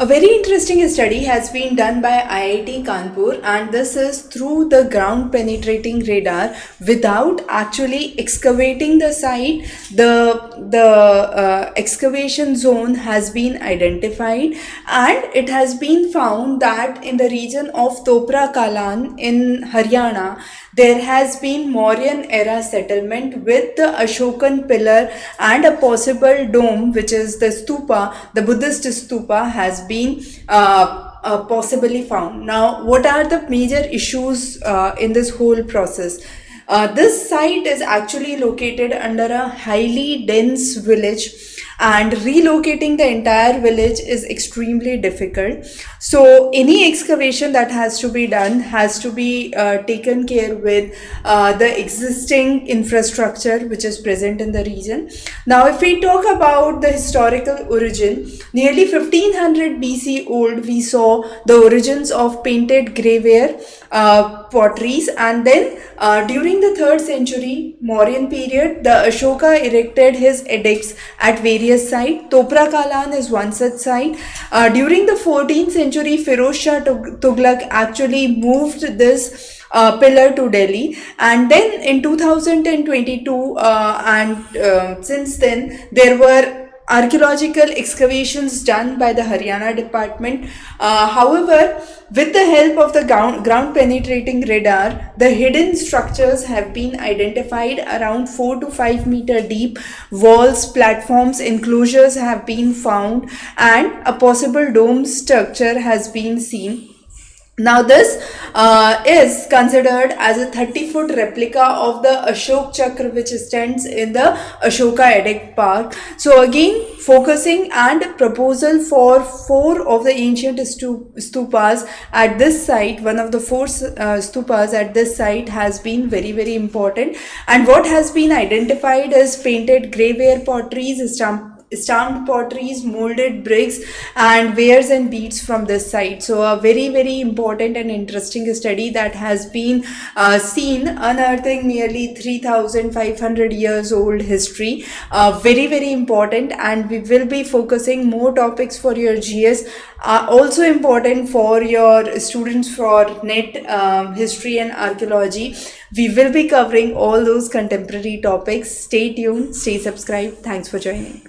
A very interesting study has been done by IIT Kanpur, and this is through the ground penetrating radar without actually excavating the site. The excavation zone has been identified, and it has been found that in the region of Topra Kalan in Haryana there has been Mauryan era settlement with the Ashokan pillar and a possible dome, which is the stupa, the Buddhist stupa, has been possibly found. Now, what are the major issues in this whole process? This site is actually located under a highly dense village, and relocating the entire village is extremely difficult. So any excavation that has to be done has to be taken care with the existing infrastructure which is present in the region. Now, if we talk about the historical origin, nearly 1500 BC old, we saw the origins of painted graveware potteries, and then during the 3rd century Mauryan period, the Ashoka erected his edicts at various sites. Topra Kalan is one such site. During the 14th century, Firoz Shah Tughlaq actually moved this pillar to Delhi, and then in 2022 and since then there were archaeological excavations done by the Haryana department. However, with the help of the ground penetrating radar, the hidden structures have been identified around 4 to 5 meter deep. Walls, platforms, enclosures have been found, and a possible dome structure has been seen. Now, this is considered as a 30-foot replica of the Ashok Chakra, which stands in the Ashoka Edict Park. So, again, focusing and proposal for 4 of the ancient stupas at this site, one of the 4 stupas at this site has been very, very important. And what has been identified is painted graveware potteries, stamped potteries, molded bricks, and wares and beads from this site. So a very, very important and interesting study that has been seen, unearthing nearly 3500 years old history. Very, very important, and we will be focusing more topics for your GS, also important for your students for NET history and archaeology. We will be covering all those contemporary topics. Stay tuned, stay subscribed. Thanks for joining.